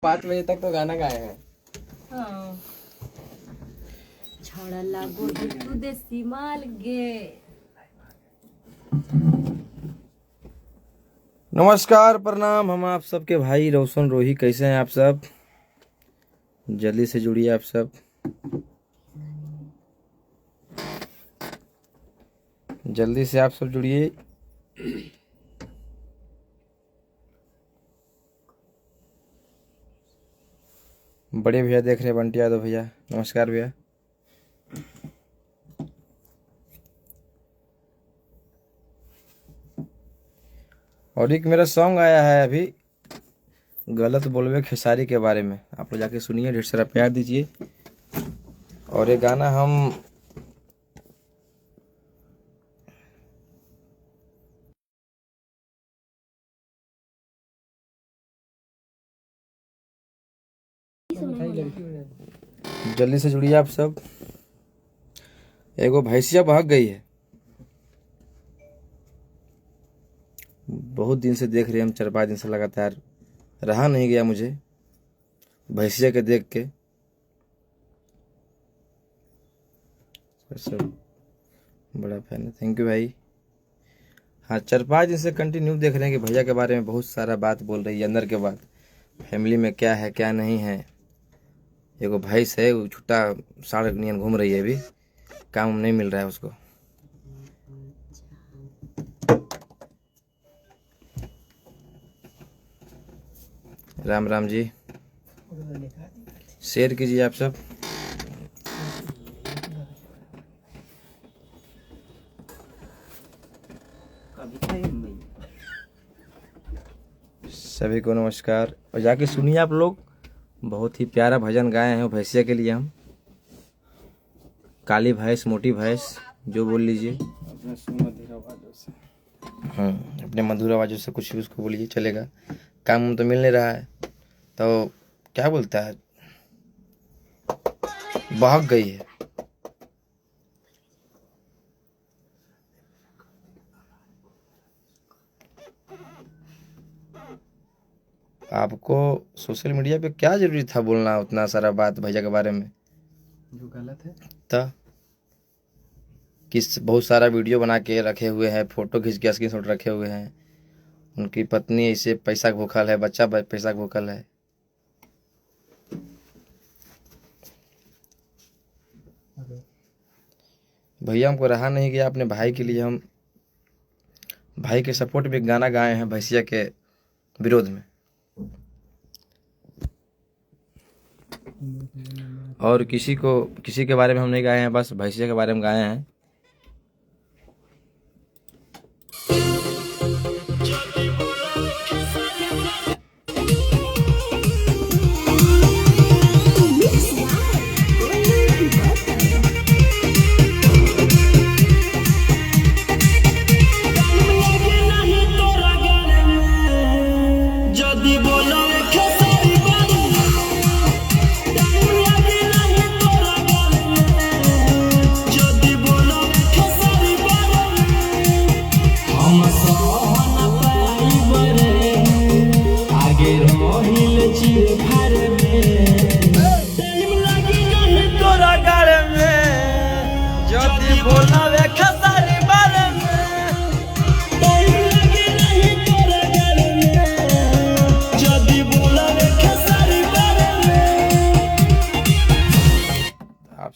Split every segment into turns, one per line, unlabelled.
5 बजे तक तो गाना गाए हैं।
हाँ। छड़ा लागो तू देसी माल गे।
नमस्कार, प्रणाम। हम आप सबके भाई रोशन रोही। कैसे हैं आप सब? जल्दी से जुड़िए आप सब। जल्दी से आप सब जुड़िए। बड़े भैया देख रहे हैं, बंटी यादव भैया। नमस्कार भैया। और एक मेरा सॉन्ग आया है अभी, गलत बोलवे खेसारी के बारे में। आप लोग जाके सुनिए, ढेर सारा प्यार दीजिए। और ये गाना हम जल्दी से जुड़िए आप सब। एगो भैंसिया भाग गई है, बहुत दिन से देख रहे हैं हम, 4-5 दिन से लगातार। रहा नहीं गया मुझे भैंसिया के देख के। सब बड़ा फैन है, थैंक यू भाई। हाँ, 4-5 दिन से कंटिन्यू देख रहे हैं कि भैया के बारे में बहुत सारा बात बोल रही है, अंदर के बात, फैमिली में क्या है क्या नहीं है। एगो भैंस है, वो छुट्टा साढ़ नियन घूम रही है, अभी काम नहीं मिल रहा है उसको। राम राम जी। शेयर कीजिए आप सब। सभी को नमस्कार। और जाके सुनिए आप लोग, बहुत ही प्यारा भजन गाए हैं भैंसिया के लिए हम। काली भैंस, मोटी भैंस, जो बोल लीजिए अपने मधुर आवाज़ों से कुछ भी उसको बोलिए, चलेगा। काम तो मिल नहीं रहा है तो क्या बोलता है, भाग गई है। आपको सोशल मीडिया पे क्या जरूरी था बोलना उतना सारा बात भैया के बारे में,
जो गलत है।
था किस बहुत सारा वीडियो बना के रखे हुए हैं, फोटो खींच के स्क्रीनशॉट रखे हुए हैं। उनकी पत्नी ऐसे पैसा का भूखल है, बच्चा पैसा का भूखल है। भैया हमको रहा नहीं गया, अपने भाई के लिए हम भाई के सपोर्ट में गाना गाए हैं भैंसिया के विरोध में। और किसी के बारे में हम नहीं गाए हैं, बस भैंसिया के बारे में गाए हैं।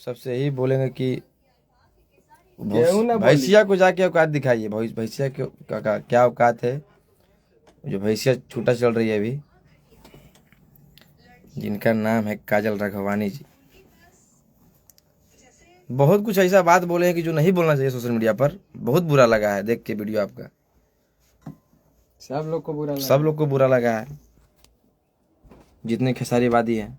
सबसे यही बोलेंगे कि भैंसिया को जाके औकात दिखाइए। भैंसिया का क्या औकात है, जो भैंसिया छूटा चल रही है अभी, जिनका नाम है काजल राघवानी जी। बहुत कुछ ऐसा बात बोले हैं कि जो नहीं बोलना चाहिए सोशल मीडिया पर। बहुत बुरा लगा है देख के वीडियो आपका।
सब लोग को बुरा लगा है,
जितने खेसारीवादी हैं।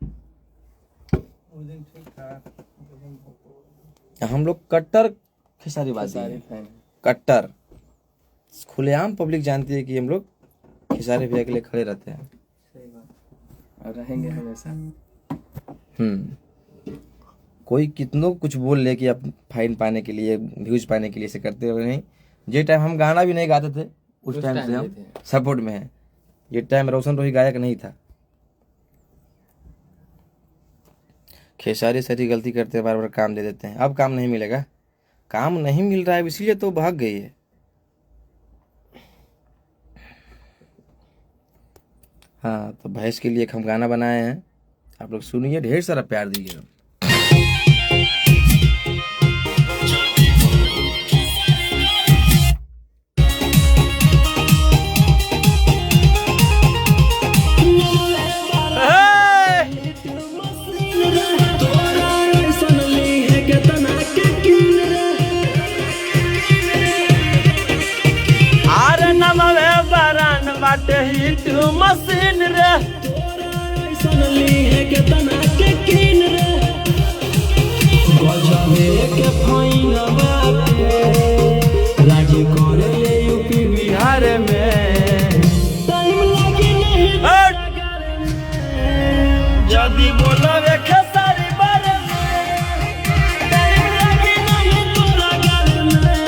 हम लोग कट्टर खेसारीवादी हैं, कट्टर। खुलेआम पब्लिक जानती है कि हम लोग खेसारी भैया के लिए खड़े रहते हैं।
सही बात, और रहेंगे हमेशा।
कोई कितनों कुछ बोल ले कि आप फाइन पाने के लिए, व्यूज पाने के लिए से करते हुए नहीं। जे टाइम हम गाना भी नहीं गाते थे उस टाइम से हम सपोर्ट में हैं। ये टाइम रोशन रोही गायक नहीं था। खेसारी सारी गलती करते हैं, बार बार काम दे देते हैं। अब काम नहीं मिलेगा, काम नहीं मिल रहा है इसीलिए तो भाग गई है। हाँ, तो भैंस के लिए एक हम गाना बनाए हैं, आप लोग सुनिए, ढेर सारा प्यार दीजिएगा। बाटे हिट मशीन रे सुनली है के तना के कीन रे बजावे के फाइन बाटे राज करे ले यूपी बिहार में टाइम लगी नहीं जदी बोलवे खेसारी बारे में टाइम लगी नहीं तोरा गाल में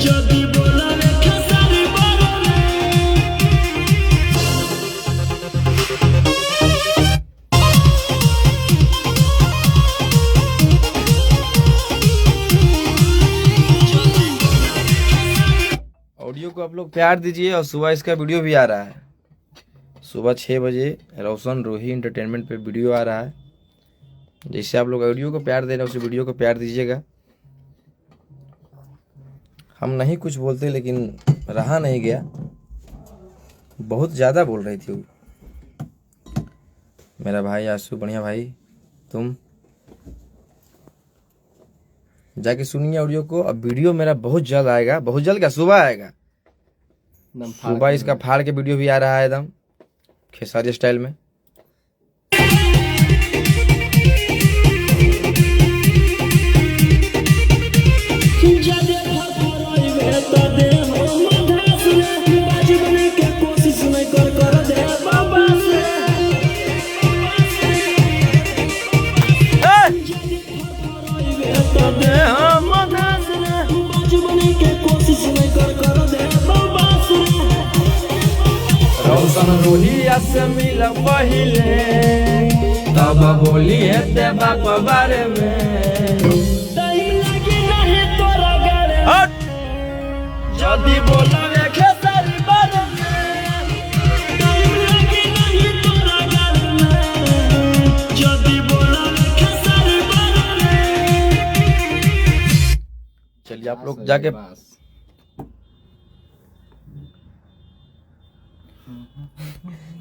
जदी बोलवे खेसारी बारे में। ऑडियो को आप लोग प्यार दीजिए और सुबह इसका वीडियो भी आ रहा है, सुबह 6 बजे रोशन रोही एंटरटेनमेंट पे वीडियो आ रहा है। जैसे आप लोग ऑडियो को प्यार दे रहे हैं उसे वीडियो को प्यार दीजिएगा। हम नहीं कुछ बोलते लेकिन रहा नहीं गया, बहुत ज़्यादा बोल रही थी वो। मेरा भाई आशु, बढ़िया भाई, तुम जाके सुनिए ऑडियो को। अब वीडियो मेरा बहुत जल्द आएगा, बहुत जल्द क्या, सुबह आएगा, सुबह इसका फाड़ के वीडियो भी आ रहा है एकदम खेसारी स्टाइल में। रोशन रोहिया से मिल पहिले तब बोली है ते बाप बारे में टाइम लगी नहीं तोरा गाले जदी बोलवे खेसारी बारे में टाइम लगी नहीं तोरा गाले जदी बोलवे खेसारी बारे में। चलिए आप लोग जाके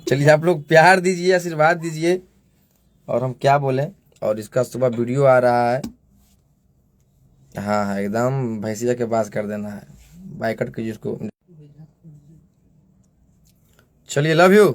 चलिए आप लोग प्यार दीजिए, आशीर्वाद दीजिए, और हम क्या बोलें। और इसका सुबह वीडियो आ रहा है। हाँ एकदम भैंसिया के पास कर देना है, बाइकट कीजिए उसको। चलिए, लव यू।